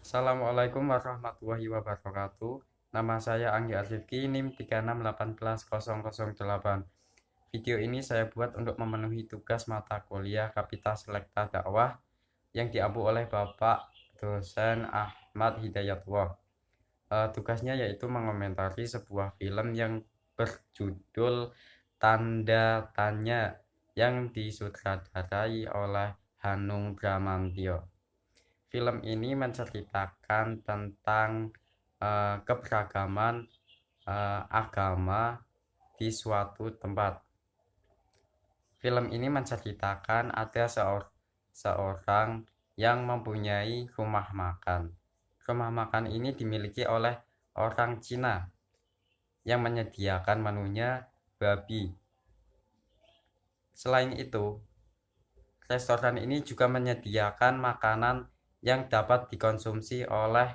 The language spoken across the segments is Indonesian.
Assalamualaikum warahmatullahi wabarakatuh. Nama saya Anggi Arifki, NIM 3618008. Video ini saya buat untuk memenuhi tugas mata kuliah Kapital Selekta Dakwah yang diampu oleh Bapak dosen Ahmad Hidayatullah. Tugasnya yaitu mengomentari sebuah film yang berjudul Tanda Tanya yang disutradarai oleh Hanung Bramantyo. Film ini menceritakan tentang keberagaman agama di suatu tempat. Film ini menceritakan ada seorang yang mempunyai rumah makan. Rumah makan ini dimiliki oleh orang Cina yang menyediakan menunya babi. Selain itu, restoran ini juga menyediakan makanan yang dapat dikonsumsi oleh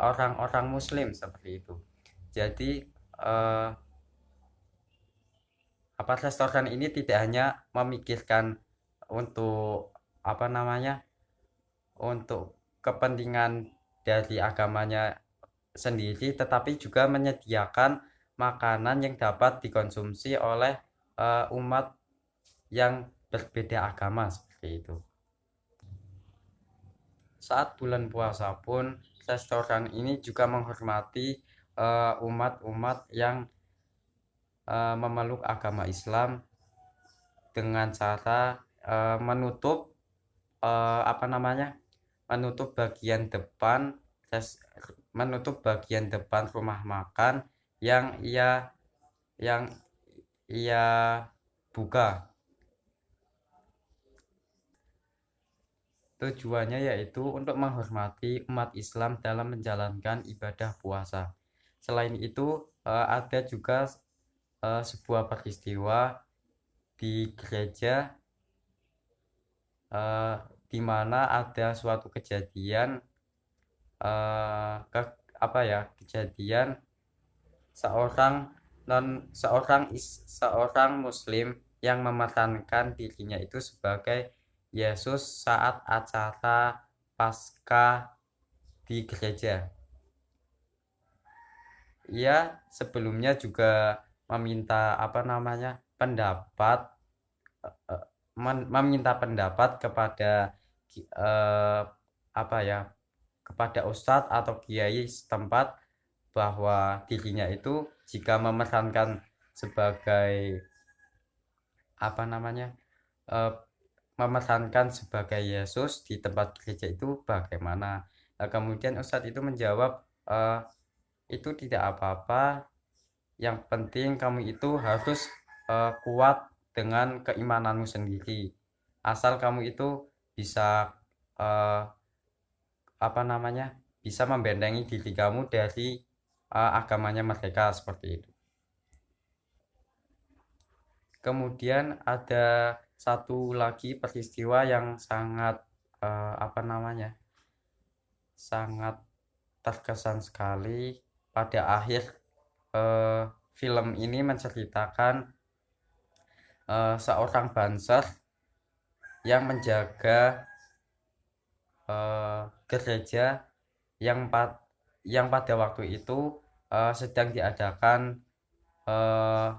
orang-orang Muslim seperti itu. Jadi uh, restoran ini tidak hanya memikirkan untuk untuk kepentingan dari agamanya sendiri, tetapi juga menyediakan makanan yang dapat dikonsumsi oleh umat yang berbeda agama seperti itu. Saat bulan puasa pun restoran ini juga menghormati umat-umat yang memeluk agama Islam dengan cara menutup uh, apa namanya menutup bagian depan menutup bagian depan rumah makan yang yang ia buka. Tujuannya yaitu untuk menghormati umat Islam dalam menjalankan ibadah puasa. Selain itu, ada juga sebuah peristiwa di gereja, eh, di mana ada suatu kejadian, eh, ke, kejadian seorang seorang Muslim yang memerankan dirinya itu sebagai Yesus saat acara Paskah di gereja. Ia sebelumnya juga meminta pendapat meminta pendapat kepada eh, apa ya kepada ustadz atau kiai setempat bahwa dirinya itu jika memerankan sebagai apa namanya eh, memerankan sebagai Yesus di tempat gereja itu bagaimana. Nah, kemudian ustadz itu menjawab, eh, itu tidak apa-apa, yang penting kamu itu harus kuat dengan keimananmu sendiri, asal kamu itu bisa eh, bisa membentengi diri kamu dari agamanya mereka seperti itu. Kemudian ada satu lagi peristiwa yang sangat eh, apa namanya sangat terkesan sekali pada akhir eh, film ini menceritakan seorang banser yang menjaga gereja yang pada waktu itu eh, sedang diadakan eh,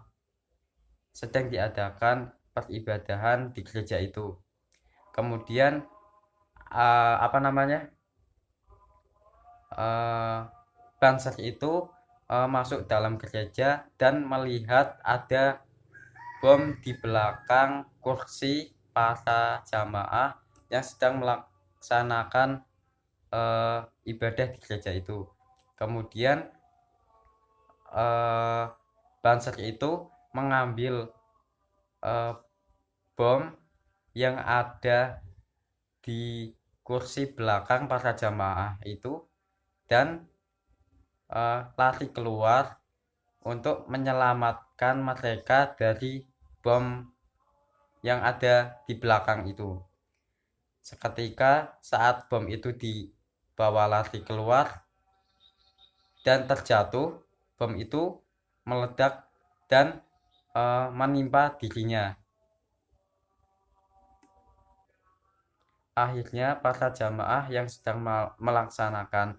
sedang diadakan peribadahan di gereja itu. Kemudian eh, apa namanya eh, banser itu masuk dalam gereja dan melihat ada bom di belakang kursi para jamaah yang sedang melaksanakan ibadah di gereja itu. Kemudian eh, banser itu mengambil eh, bom yang ada di kursi belakang para jamaah itu dan lari keluar untuk menyelamatkan mereka dari bom yang ada di belakang itu. Seketika saat bom itu dibawa lari keluar dan terjatuh, bom itu meledak dan menimpa dirinya. akhirnya para jamaah yang sedang melaksanakan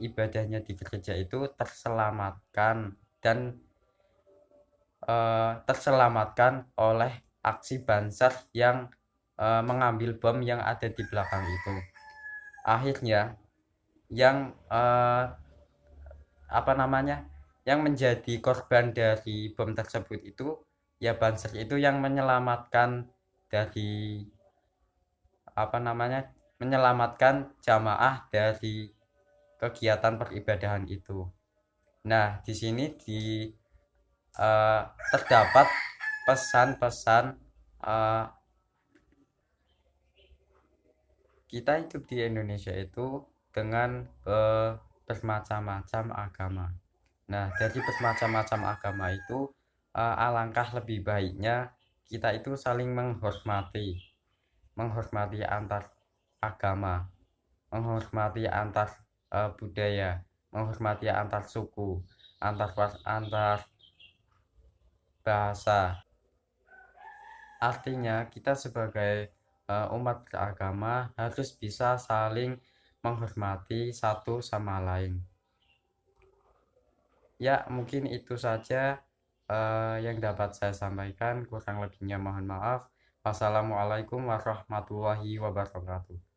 ibadahnya di gereja itu terselamatkan dan terselamatkan oleh aksi Banser yang mengambil bom yang ada di belakang itu. Akhirnya yang yang menjadi korban dari bom tersebut itu ya Banser itu yang menyelamatkan dari menyelamatkan jamaah dari kegiatan peribadahan itu. Nah, di sini terdapat pesan-pesan kita hidup di Indonesia itu dengan bermacam-macam agama. Nah, dari bermacam-macam agama itu alangkah lebih baiknya kita itu saling menghormati antar agama, menghormati antar budaya, menghormati antar suku, antar bahasa. Artinya kita sebagai umat beragama harus bisa saling menghormati satu sama lain. Ya, mungkin itu saja yang dapat saya sampaikan. Kurang lebihnya mohon maaf. Wassalamualaikum warahmatullahi wabarakatuh.